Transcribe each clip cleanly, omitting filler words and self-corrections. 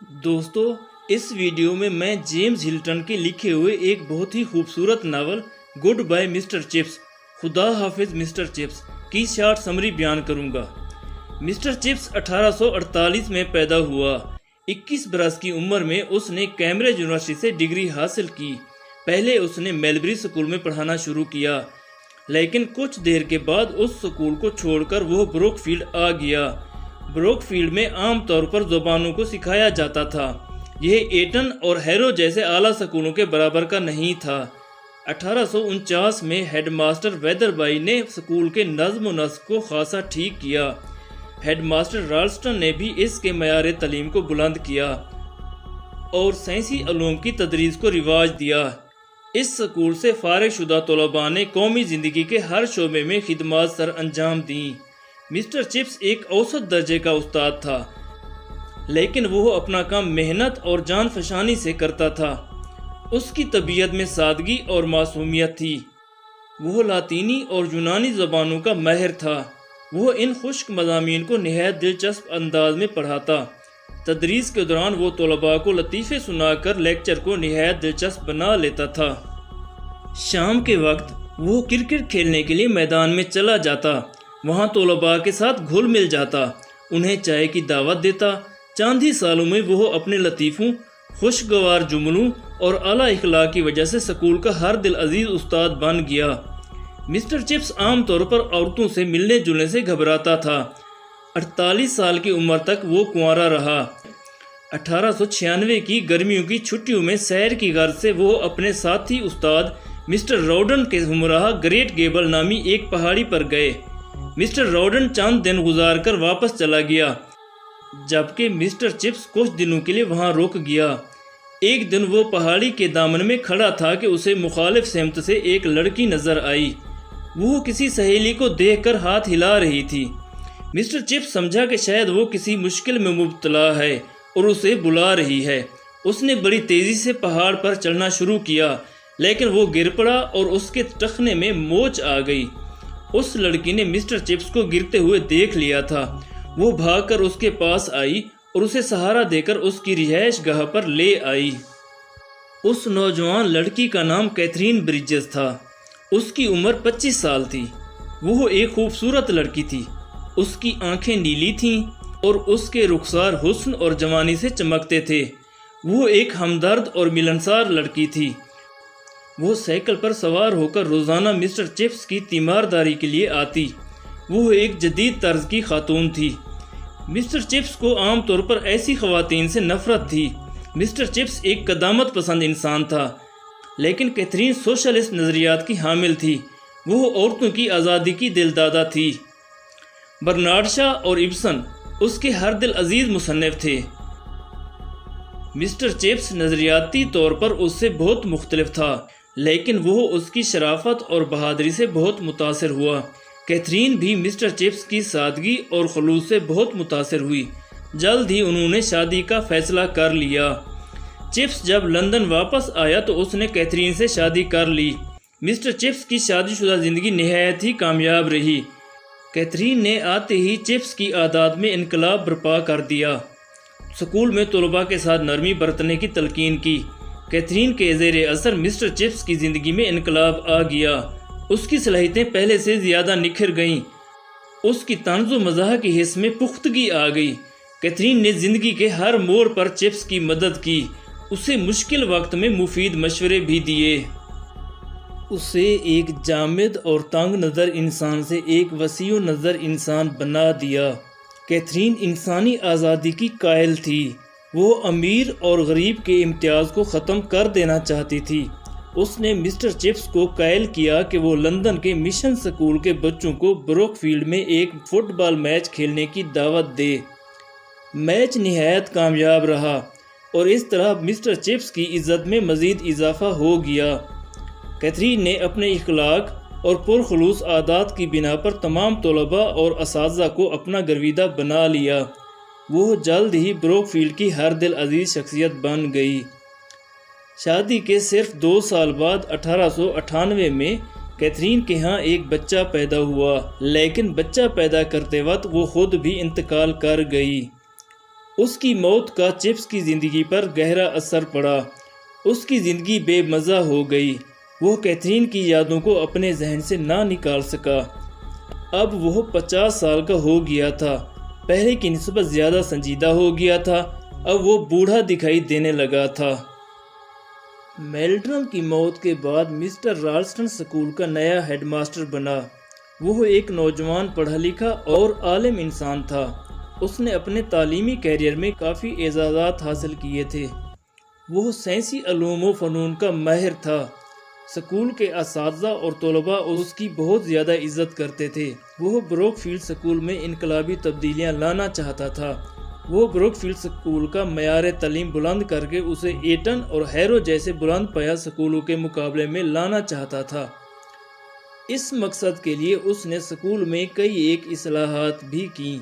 دوستو اس ویڈیو میں جیمز ہلٹن کے لکھے ہوئے ایک بہت ہی خوبصورت novel goodbye mister Chips خدا حافظ مسٹر چپس کی شارٹ سمری بیان کروں گا۔ مسٹر چپس 1848 میں پیدا ہوا۔ 21 برس کی عمر میں اس نے کیمبرج یونیورسٹی سے ڈگری حاصل کی۔ پہلے اس نے میلبری اسکول میں پڑھانا شروع کیا، لیکن کچھ دیر کے بعد اس اسکول کو چھوڑ کر وہ بروک فیلڈ آ گیا۔ بروک فیلڈ میں عام طور پر زبانوں کو سکھایا جاتا تھا۔ یہ ایٹن اور ہیرو جیسے اعلیٰ سکولوں کے برابر کا نہیں تھا۔ 1849 میں ہیڈ ماسٹر ویدر بائی نے سکول کے نظم و نسق کو خاصا ٹھیک کیا۔ ہیڈ ماسٹر رالسٹن نے بھی اس کے معیار تعلیم کو بلند کیا اور سائنسی علوم کی تدریس کو رواج دیا۔ اس سکول سے فارغ شدہ طلباء نے قومی زندگی کے ہر شعبے میں خدمات سر انجام دیں۔ مسٹر چپس ایک اوسط درجے کا استاد تھا، لیکن وہ اپنا کام محنت اور جان فشانی سے کرتا تھا۔ اس کی طبیعت میں سادگی اور معصومیت تھی۔ وہ لاطینی اور یونانی زبانوں کا ماہر تھا۔ وہ ان خشک مضامین کو نہایت دلچسپ انداز میں پڑھاتا۔ تدریس کے دوران وہ طلباء کو لطیفے سنا کر لیکچر کو نہایت دلچسپ بنا لیتا تھا۔ شام کے وقت وہ کرکٹ کھیلنے کے لیے میدان میں چلا جاتا۔ وہاں طلباء کے ساتھ گھل مل جاتا، انہیں چائے کی دعوت دیتا۔ چند ہی سالوں میں وہ اپنے لطیفوں، خوشگوار جملوں اور اعلیٰ اخلاق کی وجہ سے سکول کا ہر دل عزیز استاد بن گیا۔ مسٹر چپس عام طور پر عورتوں سے ملنے جلنے سے گھبراتا تھا۔ 48 سال کی عمر تک وہ کنوارا رہا۔ 1896 کی گرمیوں کی چھٹیوں میں سیر کی غرض سے وہ اپنے ساتھی استاد مسٹر راؤڈن کے ہمراہ گریٹ گیبل نامی ایک پہاڑی پر گئے۔ مسٹر راؤڈن چند دن گزار کر واپس چلا گیا، جبکہ مسٹر چپس کچھ دنوں کے لیے وہاں رک گیا۔ ایک دن وہ پہاڑی کے دامن میں کھڑا تھا کہ اسے مخالف سمت سے ایک لڑکی نظر آئی۔ وہ کسی سہیلی کو دیکھ کر ہاتھ ہلا رہی تھی۔ مسٹر چپس سمجھا کہ شاید وہ کسی مشکل میں مبتلا ہے اور اسے بلا رہی ہے۔ اس نے بڑی تیزی سے پہاڑ پر چڑھنا شروع کیا، لیکن وہ گر پڑا اور اس کے ٹخنے میں موچ آ گئی۔ اس لڑکی نے مسٹر چپس کو گرتے ہوئے دیکھ لیا تھا۔ وہ بھاگ کر اس کے پاس آئی اور اسے سہارا دے کر اس کی رہائش گاہ پر لے آئی۔ اس نوجوان لڑکی کا نام کیتھرین بریجز تھا۔ اس کی عمر 25 سال تھی۔ وہ ایک خوبصورت لڑکی تھی۔ اس کی آنکھیں نیلی تھیں اور اس کے رخسار حسن اور جوانی سے چمکتے تھے۔ وہ ایک ہمدرد اور ملنسار لڑکی تھی۔ وہ سائیکل پر سوار ہو کر روزانہ مسٹر چپس کی تیمارداری کے لیے آتی۔ وہ ایک جدید طرز کی خاتون تھی۔ مسٹر چپس کو عام طور پر ایسی خواتین سے نفرت تھی۔ مسٹر چپس ایک قدامت پسند انسان تھا، لیکن کیتھرین سوشلسٹ نظریات کی حامل تھی۔ وہ عورتوں کی آزادی کی دلدادہ تھی۔ برنارڈ شاہ اور ابسن اس کے ہر دل عزیز مصنف تھے۔ مسٹر چپس نظریاتی طور پر اس سے بہت مختلف تھا، لیکن وہ اس کی شرافت اور بہادری سے بہت متاثر ہوا۔ کیتھرین بھی مسٹر چپس کی سادگی اور خلوص سے بہت متاثر ہوئی۔ جلد ہی انہوں نے شادی کا فیصلہ کر لیا۔ چپس جب لندن واپس آیا تو اس نے کیتھرین سے شادی کر لی۔ مسٹر چپس کی شادی شدہ زندگی نہایت ہی کامیاب رہی۔ کیتھرین نے آتے ہی چپس کی عادات میں انقلاب برپا کر دیا۔ سکول میں طلباء کے ساتھ نرمی برتنے کی تلقین کی۔ کیتھرین کے زیر اثر مسٹر چپس کی زندگی میں انقلاب آ گیا۔ اس کی صلاحیتیں پہلے سے زیادہ نکھر گئیں۔ اس کی طنز و مزاح کی حس میں پختگی آ گئی۔ کیتھرین نے زندگی کے ہر موڑ پر چپس کی مدد کی، اسے مشکل وقت میں مفید مشورے بھی دیے۔ اسے ایک جامد اور تنگ نظر انسان سے ایک وسیع نظر انسان بنا دیا۔ کیتھرین انسانی آزادی کی قائل تھی۔ وہ امیر اور غریب کے امتیاز کو ختم کر دینا چاہتی تھی۔ اس نے مسٹر چپس کو قائل کیا کہ وہ لندن کے مشن سکول کے بچوں کو بروک فیلڈ میں ایک فٹ بال میچ کھیلنے کی دعوت دے۔ میچ نہایت کامیاب رہا اور اس طرح مسٹر چپس کی عزت میں مزید اضافہ ہو گیا۔ کیتھرین نے اپنے اخلاق اور پرخلوص عادات کی بنا پر تمام طلباء اور اساتذہ کو اپنا گرویدہ بنا لیا۔ وہ جلد ہی بروک فیلڈ کی ہر دل عزیز شخصیت بن گئی۔ شادی کے صرف 2 سال بعد 1898 میں کیتھرین کے ہاں ایک بچہ پیدا ہوا، لیکن بچہ پیدا کرتے وقت وہ خود بھی انتقال کر گئی۔ اس کی موت کا چپس کی زندگی پر گہرا اثر پڑا۔ اس کی زندگی بے مزہ ہو گئی۔ وہ کیتھرین کی یادوں کو اپنے ذہن سے نہ نکال سکا۔ اب وہ 50 سال کا ہو گیا تھا، پہلے کی نسبت زیادہ سنجیدہ ہو گیا تھا، اب وہ بوڑھا دکھائی دینے لگا تھا۔ میلڈرم کی موت کے بعد مسٹر رالسٹن اسکول کا نیا ہیڈ ماسٹر بنا۔ وہ ایک نوجوان پڑھا لکھا اور عالم انسان تھا۔ اس نے اپنے تعلیمی کیریئر میں کافی اعزازات حاصل کیے تھے۔ وہ سائنسی علوم و فنون کا ماہر تھا۔ اسکول کے اساتذہ اور طلباء اس کی بہت زیادہ عزت کرتے تھے۔ وہ بروک فیلڈ اسکول میں انقلابی تبدیلیاں لانا چاہتا تھا۔ وہ بروک فیلڈ اسکول کا معیار تعلیم بلند کر کے اسے ایٹن اور ہیرو جیسے بلند پایہ اسکولوں کے مقابلے میں لانا چاہتا تھا۔ اس مقصد کے لیے اس نے اسکول میں کئی ایک اصلاحات بھی کیں،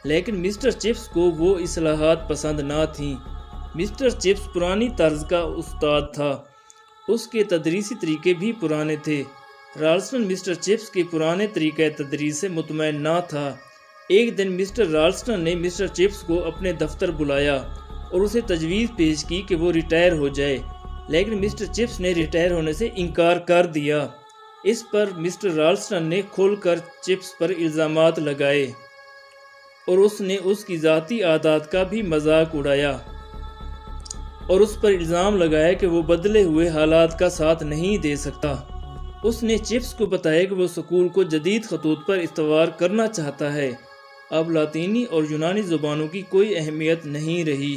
لیکن مسٹر چپس کو وہ اصلاحات پسند نہ تھیں۔ مسٹر چپس پرانی طرز کا استاد تھا۔ اس کے تدریسی طریقے بھی پرانے تھے۔ رالسٹن مسٹر چپس کے پرانے طریقہ تدریس سے مطمئن نہ تھا۔ ایک دن مسٹر رالسٹن نے مسٹر چپس کو اپنے دفتر بلایا اور اسے تجویز پیش کی کہ وہ ریٹائر ہو جائے، لیکن مسٹر چپس نے ریٹائر ہونے سے انکار کر دیا۔ اس پر مسٹر رالسٹن نے کھل کر چپس پر الزامات لگائے اور اس نے اس کی ذاتی عادات کا بھی مذاق اڑایا اور اس پر الزام لگایا کہ وہ بدلے ہوئے حالات کا ساتھ نہیں دے سکتا۔ اس نے چپس کو بتایا کہ وہ اسکول کو جدید خطوط پر استوار کرنا چاہتا ہے۔ اب لاطینی اور یونانی زبانوں کی کوئی اہمیت نہیں رہی۔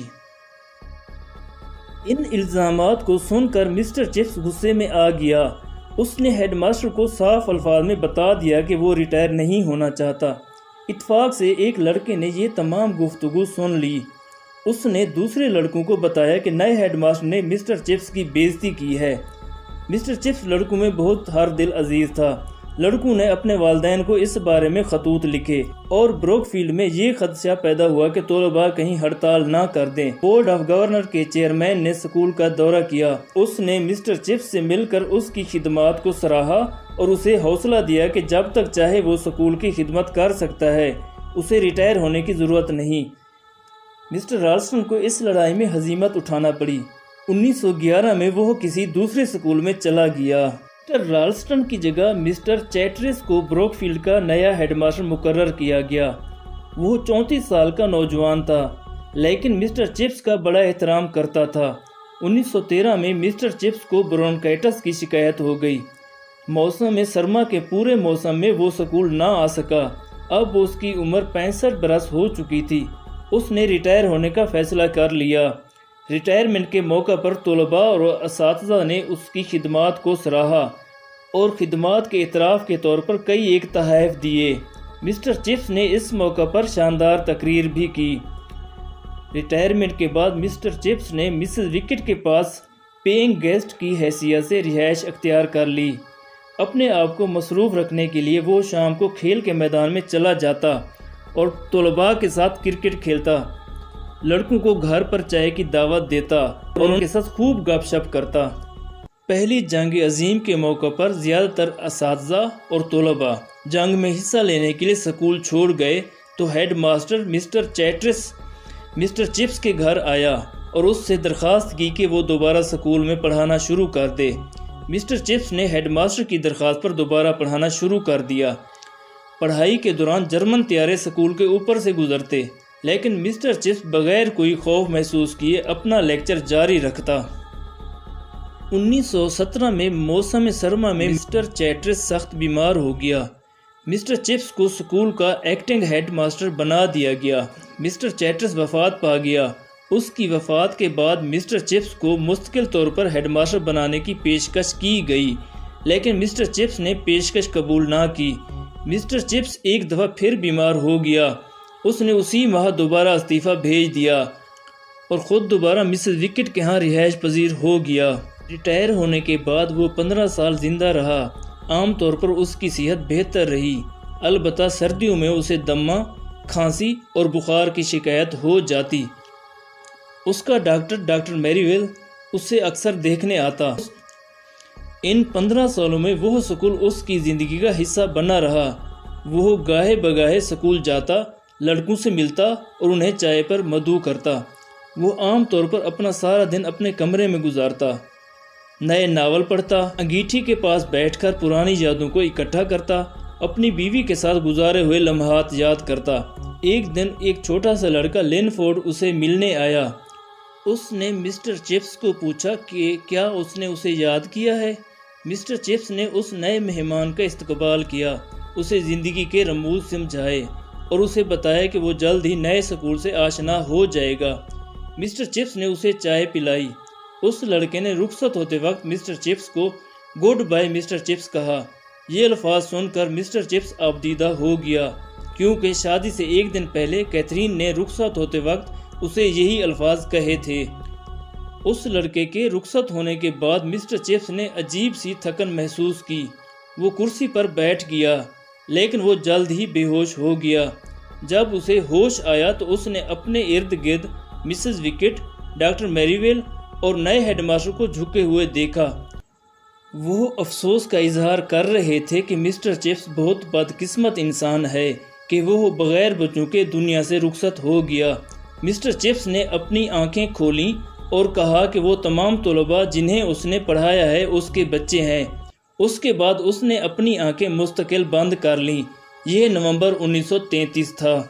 ان الزامات کو سن کر مسٹر چپس غصے میں آ گیا۔ اس نے ہیڈ ماسٹر کو صاف الفاظ میں بتا دیا کہ وہ ریٹائر نہیں ہونا چاہتا۔ اتفاق سے ایک لڑکے نے یہ تمام گفتگو سن لی۔ اس نے دوسرے لڑکوں کو بتایا کہ نئے ہیڈ ماسٹر نے مسٹر چپس کی بے عزتی کی ہے۔ مسٹر چپس لڑکوں میں بہت ہر دل عزیز تھا۔ لڑکوں نے اپنے والدین کو اس بارے میں خطوط لکھے اور بروک فیلڈ میں یہ خدشہ پیدا ہوا کہ طلباء کہیں ہڑتال نہ کر دیں۔ بورڈ آف گورنر کے چیئرمین نے اسکول کا دورہ کیا۔ اس نے مسٹر چپس سے مل کر اس کی خدمات کو سراہا اور اسے حوصلہ دیا کہ جب تک چاہے وہ اسکول کی خدمت کر سکتا ہے، اسے ریٹائر ہونے کی ضرورت نہیں۔ مسٹر رالسٹن کو اس لڑائی میں ہزیمت اٹھانا پڑی۔ 1911 میں وہ کسی دوسرے اسکول میں چلا گیا۔ مسٹر رالسٹن کی جگہ مسٹر چیٹرس کو بروک فیلڈ کا نیا ہیڈ ماسٹر مقرر کیا گیا۔ وہ 34 سال کا نوجوان تھا، لیکن مسٹر چپس کا بڑا احترام کرتا تھا۔ 1913 میں مسٹر چپس کو برونکائٹس کی شکایت ہو گئی۔ موسم سرما کے پورے موسم میں وہ اسکول نہ آ سکا۔ اب اس کی عمر 65 برس ہو چکی تھی۔ اس نے ریٹائر ہونے کا فیصلہ کر لیا۔ ریٹائرمنٹ کے موقع پر طلباء اور اساتذہ نے اس کی خدمات کو سراہا اور خدمات کے اعتراف کے طور پر کئی ایک تحائف دیے۔ مسٹر چپس نے اس موقع پر شاندار تقریر بھی کی۔ ریٹائرمنٹ کے بعد مسٹر چپس نے مسز وکٹ کے پاس پیئنگ گیسٹ کی حیثیت سے رہائش اختیار کر لی۔ اپنے آپ کو مصروف رکھنے کے لیے وہ شام کو کھیل کے میدان میں چلا جاتا اور طلباء کے ساتھ کرکٹ کھیلتا، لڑکوں کو گھر پر چائے کی دعوت دیتا اور ان کے ساتھ خوب گپ شپ کرتا۔ پہلی جنگ عظیم کے موقع پر زیادہ تر اساتذہ اور طلباء جنگ میں حصہ لینے کے لیے سکول چھوڑ گئے تو head master mister Chatteris mister Chips کے گھر آیا اور اس سے درخواست کی کہ وہ دوبارہ سکول میں پڑھانا شروع کر دے۔ مسٹر چپس نے ہیڈ ماسٹر کی درخواست پر دوبارہ پڑھانا شروع کر دیا۔ پڑھائی کے دوران جرمن طیارے سکول کے اوپر سے گزرتے، لیکن مسٹر چپس بغیر کوئی خوف محسوس کیے اپنا لیکچر جاری رکھتا۔ 1917 میں موسم سرما میں مسٹر چیٹرس سخت بیمار ہو گیا۔ مسٹر چپس کو سکول کا ایکٹنگ ہیڈ ماسٹر بنا دیا گیا۔ مسٹر چیٹرس وفات پا گیا۔ اس کی وفات کے بعد مسٹر چپس کو مستقل طور پر ہیڈ ماسٹر بنانے کی پیشکش کی گئی، لیکن مسٹر چپس نے پیشکش قبول نہ کی۔ مسٹر چپس ایک دفعہ پھر بیمار ہو گیا۔ اس نے اسی ماہ دوبارہ استعفیٰ بھیج دیا اور خود دوبارہ مسز وکٹ کے ہاں رہائش پذیر ہو گیا۔ ریٹائر ہونے کے بعد وہ 15 سال زندہ رہا۔ عام طور پر اس کی صحت بہتر رہی، البتہ سردیوں میں اسے دمہ، کھانسی اور بخار کی شکایت ہو جاتی۔ اس کا ڈاکٹر میری ویل اسے اکثر دیکھنے آتا۔ ان 15 سالوں میں وہ سکول اس کی زندگی کا حصہ بنا رہا۔ وہ گاہے بگاہے سکول جاتا لڑکوں سے ملتا اور انہیں چائے پر مدعو کرتا۔ وہ عام طور پر اپنا سارا دن اپنے کمرے میں گزارتا، نئے ناول پڑھتا، انگیٹھی کے پاس بیٹھ کر پرانی یادوں کو اکٹھا کرتا، اپنی بیوی کے ساتھ گزارے ہوئے لمحات یاد کرتا۔ ایک دن ایک چھوٹا سا لڑکا لینفورڈ اسے ملنے آیا۔ اس نے مسٹر چپس کو پوچھا کہ کیا اس نے اسے یاد کیا ہے۔ مسٹر چپس نے اس نئے مہمان کا استقبال کیا، اسے زندگی کے رموز سمجھائے اور اسے بتایا کہ وہ جلد ہی نئے سکول سے آشنا ہو جائے گا۔ مسٹر چپس نے اسے چائے پلائی۔ اس لڑکے نے رخصت ہوتے وقت مسٹر چپس کو گڈ بائی مسٹر چپس کہا۔ یہ الفاظ سن کر مسٹر چپس آبدیدہ ہو گیا، کیونکہ شادی سے ایک دن پہلے کیتھرین نے رخصت ہوتے وقت اسے یہی الفاظ کہے تھے۔ اس لڑکے کے رخصت ہونے کے بعد مسٹر چپس نے عجیب سی تھکن محسوس کی۔ وہ کرسی پر بیٹھ گیا، لیکن وہ جلد ہی بے ہوش ہو گیا۔ جب اسے ہوش آیا تو اس نے اپنے ارد گرد مسز وکٹ، ڈاکٹر میری ویل اور نئے ہیڈ ماسٹر کو جھکے ہوئے دیکھا۔ وہ افسوس کا اظہار کر رہے تھے کہ مسٹر چپس بہت بدقسمت انسان ہے کہ وہ بغیر بچوں کے دنیا سے رخصت ہو گیا۔ مسٹر چپس نے اپنی آنکھیں کھولیں اور کہا کہ وہ تمام طلباء جنہیں اس نے پڑھایا ہے اس کے بچے ہیں۔ اس کے بعد اس نے اپنی آنکھیں مستقل بند کر لیں۔ یہ نومبر 1933 تھا۔